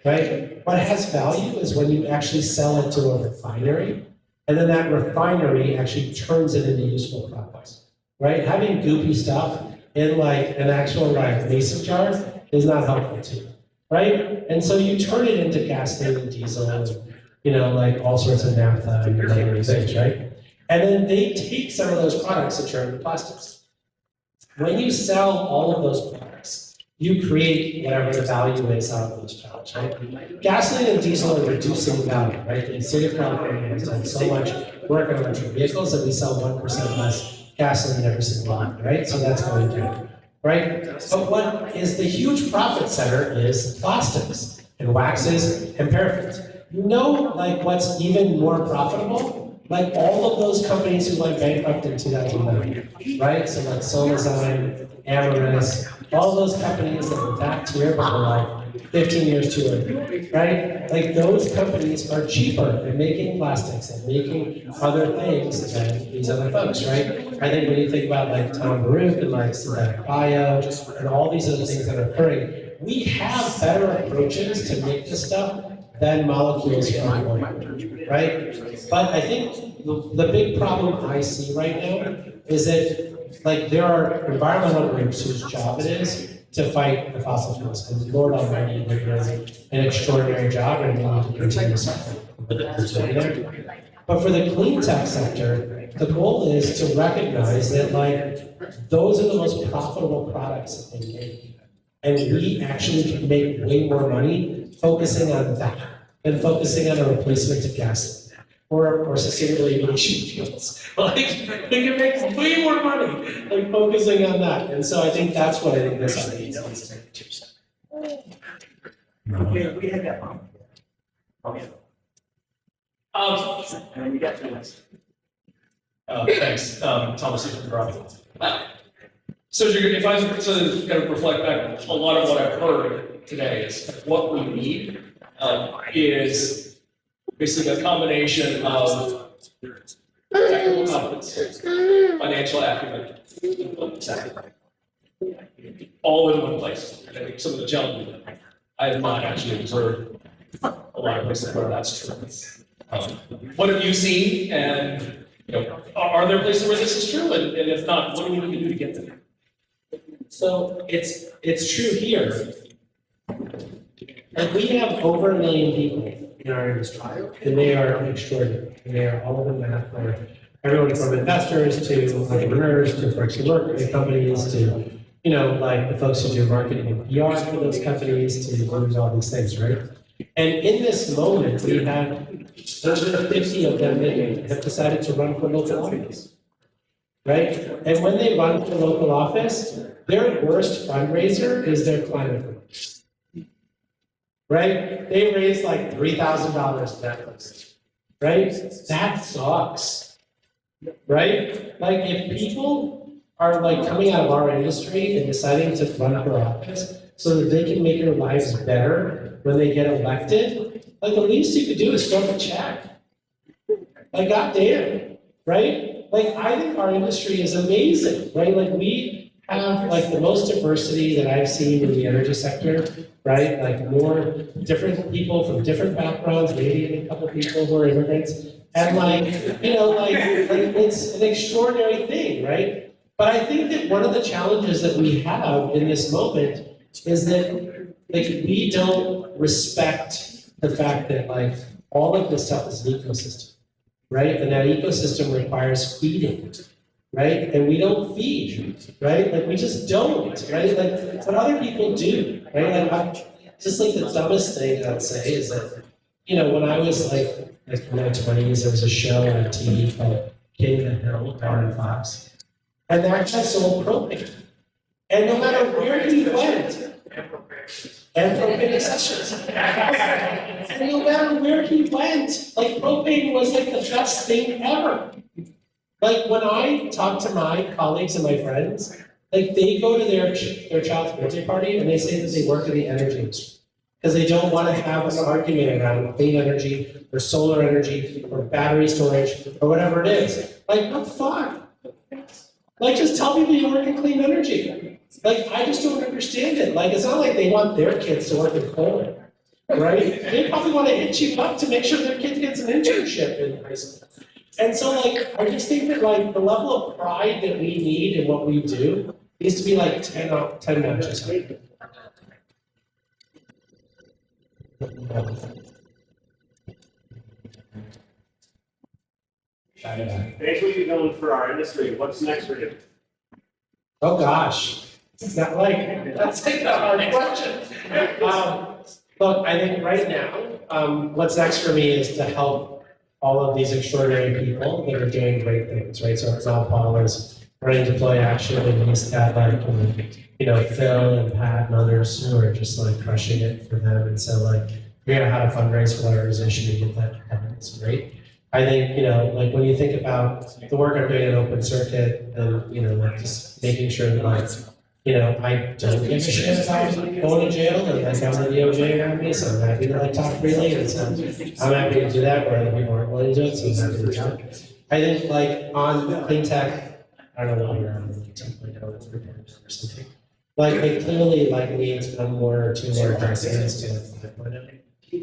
right? What has value is when you actually sell it to a refinery, and then that refinery actually turns it into useful products, right? Having goopy stuff in like an actual like mason jar is not helpful to you, right? And so you turn it into gasoline and diesel and like all sorts of naphtha and other things, right? And then they take some of those products and turn into plastics. When you sell all of those products, you create whatever the value is out of those products, right? Gasoline and diesel are reducing value, right? The state of California has done so much work on electric vehicles that we sell 1% less gasoline every single month, right? So that's going down, right? But what is the huge profit center is plastics and waxes and paraffins. Like what's even more profitable? Like all of those companies who went bankrupt in 2009, right? So like SunEdison, Amyris, all those companies that were back here but were like 15 years too early, right? Like those companies are cheaper at making plastics and making other things than these other folks, right? I think when you think about like Tom Baruch and like synthetic bio and all these other things that are occurring, we have better approaches to make this stuff than molecules from oil, right? But I think the big problem I see right now is that like there are environmental groups whose job it is to fight the fossil fuels. And Lord Almighty, they're doing an extraordinary job and they need to continue to But for the clean tech sector, the goal is to recognize that like those are the most profitable products that they make. And we actually can make way more money focusing on that than focusing on a replacement to gasoline or sustainable aviation fuels. Like, we can make way more money like focusing on that. And so I think that's what I think this audience needs to do. We had that problem. And we got to this. Thanks, Thomas from Robin. So if I was to kind of reflect back, a lot of what I've heard today is what we need is basically a combination of technical competence, financial acumen, all in one place. And I think some of the gentlemen, I have not actually observed a lot of places where that's true. What have you seen, and are there places where this is true? And if not, what do we need to do to get there? So it's true here. Like we have over 1 million people in our industry, and they are extraordinary. And they are all of them that are everyone from investors to entrepreneurs to folks who work at companies to like the folks who do marketing and PR for those companies to do all these things, right? And in this moment, we have over 50 of them that have decided to run for local office, right? And when they run for local office, their worst fundraiser is their climate fund, right? They raise like $3,000 to that person, right? That sucks, right? Like if people are like coming out of our industry and deciding to run for office so that they can make their lives better when they get elected, like the least you could do is throw a check. Like goddamn, right? Like I think our industry is amazing, right? Like we have like the most diversity that I've seen in the energy sector, right? Like more different people from different backgrounds, maybe even a couple of people who are immigrants. And like it's an extraordinary thing, right? But I think that one of the challenges that we have in this moment is that like we don't respect the fact that like all of this stuff is an ecosystem, right? And that ecosystem requires feeding, right? And we don't feed, right? Like we just don't, right? Like what other people do, right? Just like the dumbest thing I'd say is that, when I was like in my 20s, there was a show on TV called King of the Hill, Darren Fox, and that guy sold propane. And no matter where he went, and propane accessories. And no matter where he went, like propane was like the best thing ever. Like when I talk to my colleagues and my friends, like they go to their child's birthday party and they say that they work in the energy industry. Because they don't want to have an argument around clean energy or solar energy or battery storage or whatever it is. Like, what the fuck? Like, just tell people you work in clean energy. Like, I just don't understand it. Like, it's not like they want their kids to work in coal, right? They probably want to hit you up to make sure their kid gets an internship in high school. And so, like, I just think that, like, the level of pride that we need in what we do needs to be, like, 10 notches higher. Thanks for you going for our industry. What's next for you? Oh, gosh. That's like a hard question. Look, I think right now, what's next for me is to help all of these extraordinary people that are doing great things, right? So Rob Paul is running Deploy Action, and he's got Phil and Pat and others who are just like crushing it for them. And so like figuring out how to fundraise for the organization to get that happen is great. I think, like when you think about the work I'm doing in Open Circuit and, like just making sure that like, I don't give a shit about going to jail and like having the DOJ around me, so I'm happy to like talk freely, and so I'm happy to do that where other people aren't willing to do it, so I'm happy to do it. I think like on clean tech, I don't know what you're on, 2.0 or something. Like they clearly like needs one more or two more adjustments to 5.0.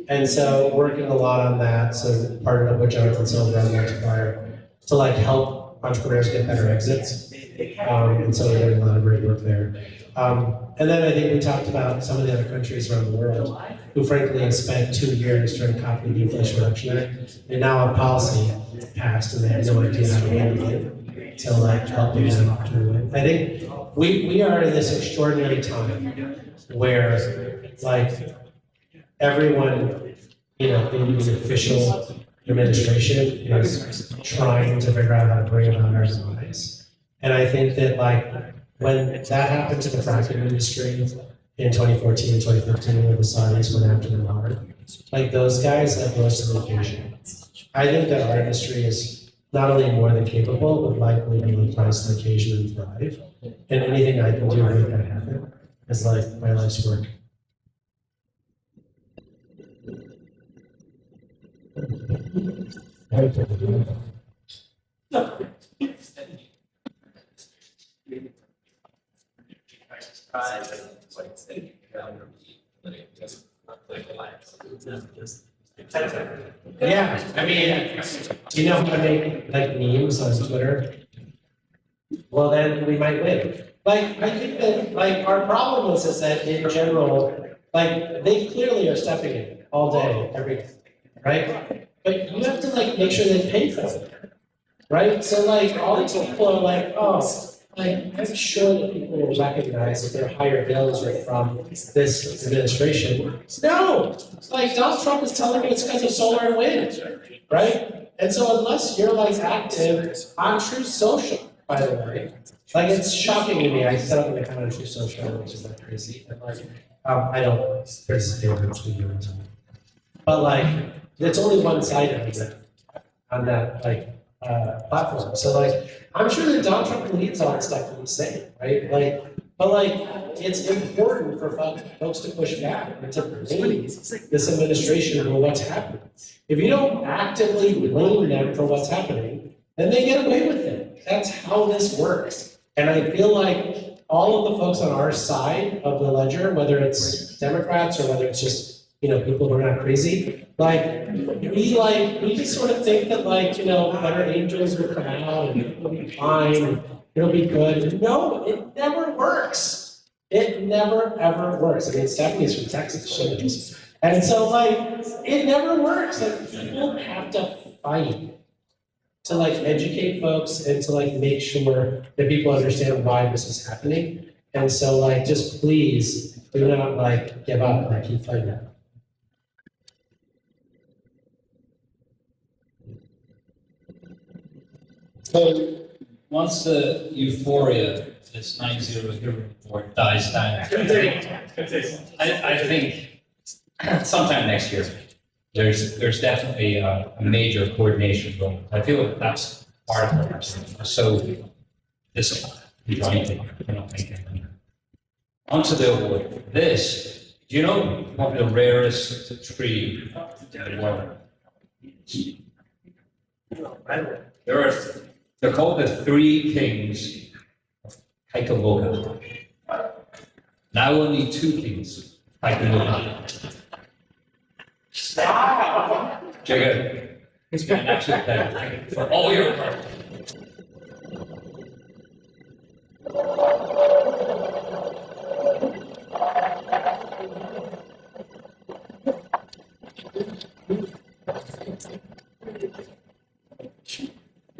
And so working a lot on that, so partnered up with Jonathan Silver on Multiplier to like help entrepreneurs get better exits. And so we're doing a lot of great work there. And then I think we talked about some of the other countries around the world who frankly have spent 2 years trying to copy the Inflation Reduction Act. They now have policy passed and they have no idea how to handle it. So like helping them to it. I think we are in this extraordinary time where like everyone, in the official administration is trying to figure out how to bring about our demise. And I think that like when that happened to the fracking industry in 2014 and 2015, where the Saudis went after them hard, like those guys have rose to the occasion. I think that our industry is not only more than capable, but likely to rise to the occasion and thrive. And anything I can do to make that happen is like my life's work. Yeah, I mean, do you know how to make like memes on Twitter? Well, then we might win. Like, I think that like our problem is that in general, like they clearly are stepping in all day, every day, right? But you have to like make sure they pay for it, right? So like all these people are like, oh, like I'm sure that people will recognize that their higher bills are from this administration. No, like Donald Trump is telling me it's because of solar and wind, right? And so unless you're like active on True Social, by the way, like it's shocking to me. I set up an account on True Social, which is like crazy. And like I don't participate in it, but like it's only one-sided on that like platform. So like I'm sure that Donald Trump believes all the stuff that he's saying, right? Like, but like it's important for folks to push back and to blame this administration for what's happening. If you don't actively blame them for what's happening, then they get away with it. That's how this works. And I feel like all of the folks on our side of the ledger, whether it's Democrats or whether it's just people who are not crazy, we just sort of think that better angels will come out and it'll be fine and it'll be good. No, it never works. It never ever works. I mean, Stephanie's from Texas, she knows. And so it never works. Like people have to fight to like educate folks and to like make sure that people understand why this is happening. And so like, just please do not like give up, like keep fighting. So once the euphoria, this 9-0 hero report dies down, I think sometime next year, there's definitely a major coordination role. I feel like that's part of it. So this jointly, we're not making it. Onto the award. This, do you know what the rarest tree in the world is? They're called the Three Kings of Kaikawoka. Now only two kings, Kaikawoka. Jigar, it's been an absolute pleasure for all your work.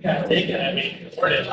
Yeah, take it, I mean, word it.